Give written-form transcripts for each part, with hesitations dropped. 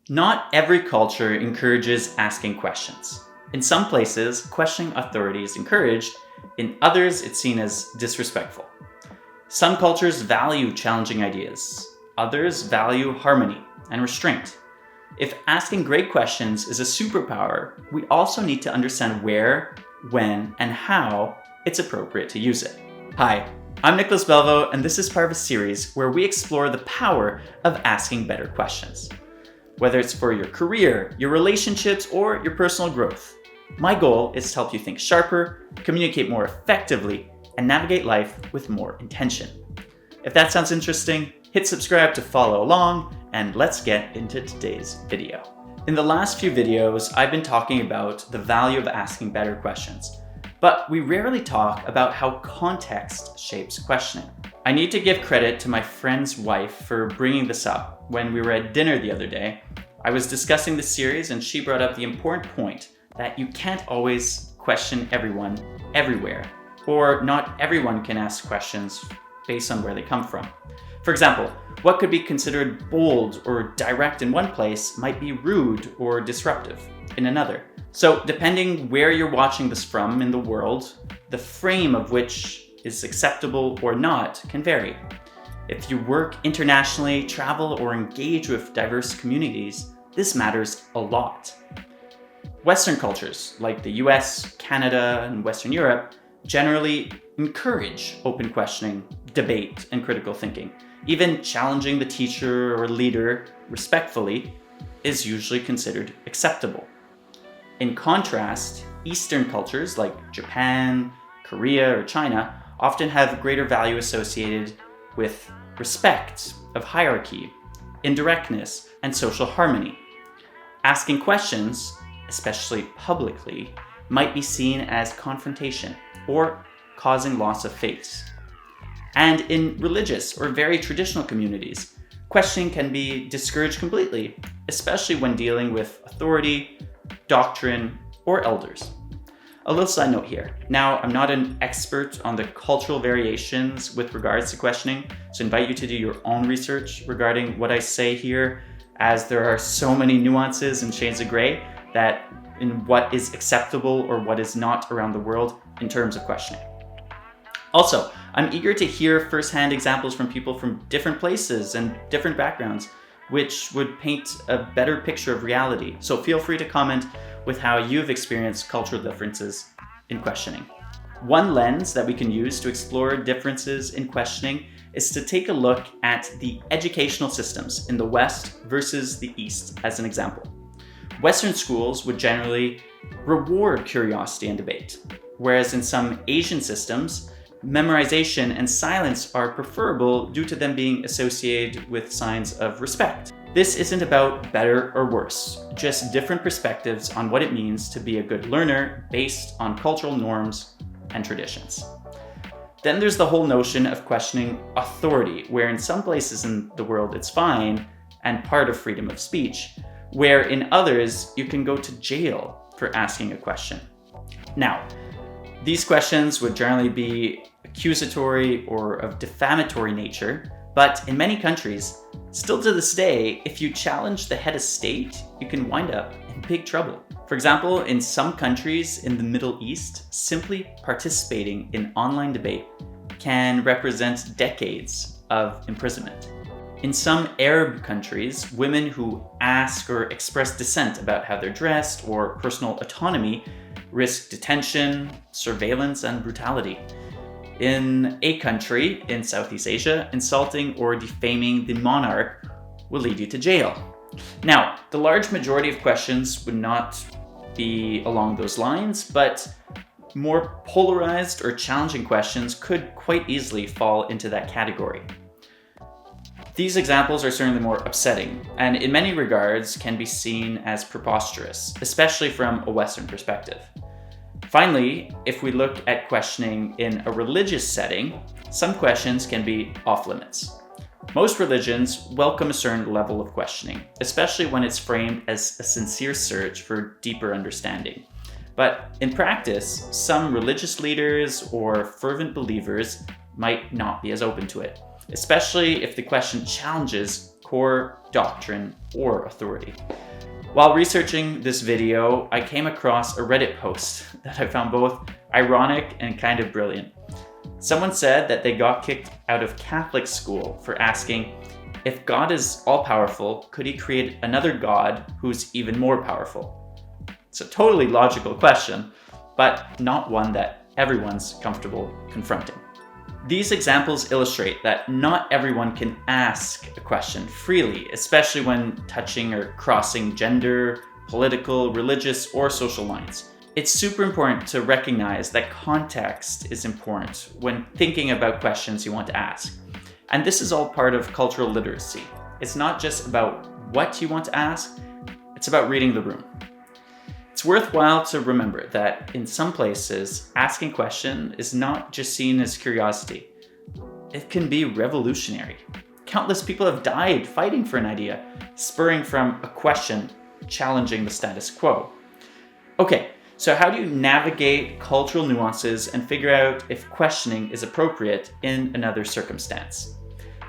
Not every culture encourages asking questions. In some places, questioning authority is encouraged. In others, it's seen as disrespectful. Some cultures value challenging ideas. Others value harmony and restraint. If asking great questions is a superpower, we also need to understand where, when, and how it's appropriate to use it. Hi, I'm Nicholas Belliveau, and this is part of a series where we explore the power of asking better questions. Whether it's for your career, your relationships, or your personal growth, my goal is to help you think sharper, communicate more effectively, and navigate life with more intention. If that sounds interesting, hit subscribe to follow along, and let's get into today's video. In the last few videos, I've been talking about the value of asking better questions, but we rarely talk about how context shapes questioning. I need to give credit to my friend's wife for bringing this up. When we were at dinner the other day, I was discussing the series and she brought up the important point that you can't always question everyone, everywhere, or not everyone can ask questions based on where they come from. For example, what could be considered bold or direct in one place might be rude or disruptive in another. So depending where you're watching this from in the world, the frame of which is acceptable or not can vary. If you work internationally, travel, or engage with diverse communities, this matters a lot. Western cultures, like the US, Canada, and Western Europe, generally encourage open questioning, debate, and critical thinking. Even challenging the teacher or leader respectfully is usually considered acceptable. In contrast, Eastern cultures like Japan, Korea, or China often have greater value associated with respect of hierarchy, indirectness, and social harmony. Asking questions, especially publicly, might be seen as confrontation or causing loss of faith. And in religious or very traditional communities, questioning can be discouraged completely, especially when dealing with authority, doctrine, or elders. A little side note here. Now, I'm not an expert on the cultural variations with regards to questioning, so I invite you to do your own research regarding what I say here, as there are so many nuances and shades of gray that in what is acceptable or what is not around the world in terms of questioning. Also, I'm eager to hear firsthand examples from people from different places and different backgrounds, which would paint a better picture of reality. So feel free to comment with how you've experienced cultural differences in questioning. One lens that we can use to explore differences in questioning is to take a look at the educational systems in the West versus the East as an example. Western schools would generally reward curiosity and debate, whereas in some Asian systems, memorization and silence are preferable due to them being associated with signs of respect. This isn't about better or worse, just different perspectives on what it means to be a good learner based on cultural norms and traditions. Then there's the whole notion of questioning authority, where in some places in the world it's fine and part of freedom of speech, where in others you can go to jail for asking a question. Now, these questions would generally be accusatory or of defamatory nature, but in many countries, still to this day, if you challenge the head of state, you can wind up in big trouble. For example, in some countries in the Middle East, simply participating in online debate can represent decades of imprisonment. In some Arab countries, women who ask or express dissent about how they're dressed or personal autonomy risk detention, surveillance, and brutality. In a country in Southeast Asia, insulting or defaming the monarch will lead you to jail. Now, the large majority of questions would not be along those lines, but more polarized or challenging questions could quite easily fall into that category. These examples are certainly more upsetting, and in many regards can be seen as preposterous, especially from a Western perspective. Finally, if we look at questioning in a religious setting, some questions can be off limits. Most religions welcome a certain level of questioning, especially when it's framed as a sincere search for deeper understanding. But in practice, some religious leaders or fervent believers might not be as open to it, especially if the question challenges core doctrine or authority. While researching this video, I came across a Reddit post that I found both ironic and kind of brilliant. Someone said that they got kicked out of Catholic school for asking, if God is all-powerful, could he create another God who's even more powerful? It's a totally logical question, but not one that everyone's comfortable confronting. These examples illustrate that not everyone can ask a question freely, especially when touching or crossing gender, political, religious, or social lines. It's super important to recognize that context is important when thinking about questions you want to ask. And this is all part of cultural literacy. It's not just about what you want to ask, it's about reading the room. It's worthwhile to remember that in some places, asking a question is not just seen as curiosity. It can be revolutionary. Countless people have died fighting for an idea, spurring from a question challenging the status quo. Okay, so how do you navigate cultural nuances and figure out if questioning is appropriate in another circumstance?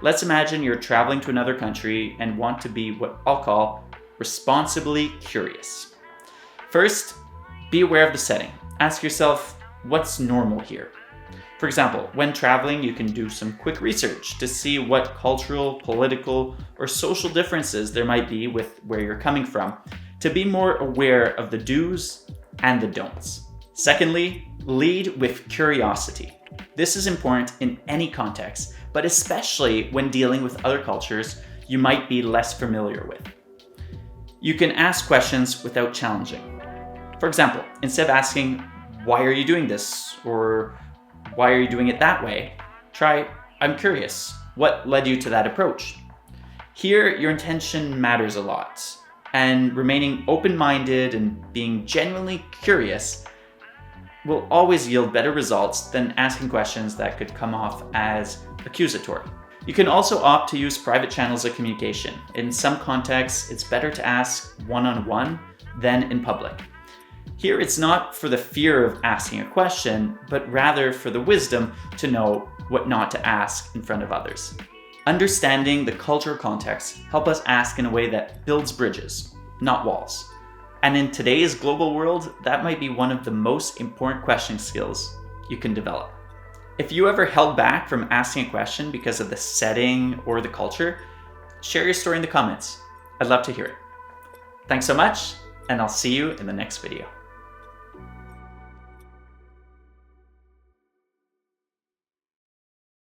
Let's imagine you're traveling to another country and want to be what I'll call responsibly curious. First, be aware of the setting. Ask yourself, what's normal here? For example, when traveling, you can do some quick research to see what cultural, political, or social differences there might be with where you're coming from, to be more aware of the do's and the don'ts. Secondly, lead with curiosity. This is important in any context, but especially when dealing with other cultures you might be less familiar with. You can ask questions without challenging. For example, instead of asking, why are you doing this? Or why are you doing it that way? Try, I'm curious. What led you to that approach? Here, your intention matters a lot, and remaining open-minded and being genuinely curious will always yield better results than asking questions that could come off as accusatory. You can also opt to use private channels of communication. In some contexts, it's better to ask one-on-one than in public. Here, it's not for the fear of asking a question, but rather for the wisdom to know what not to ask in front of others. Understanding the cultural context helps us ask in a way that builds bridges, not walls. And in today's global world, that might be one of the most important questioning skills you can develop. If you ever held back from asking a question because of the setting or the culture, share your story in the comments. I'd love to hear it. Thanks so much, and I'll see you in the next video.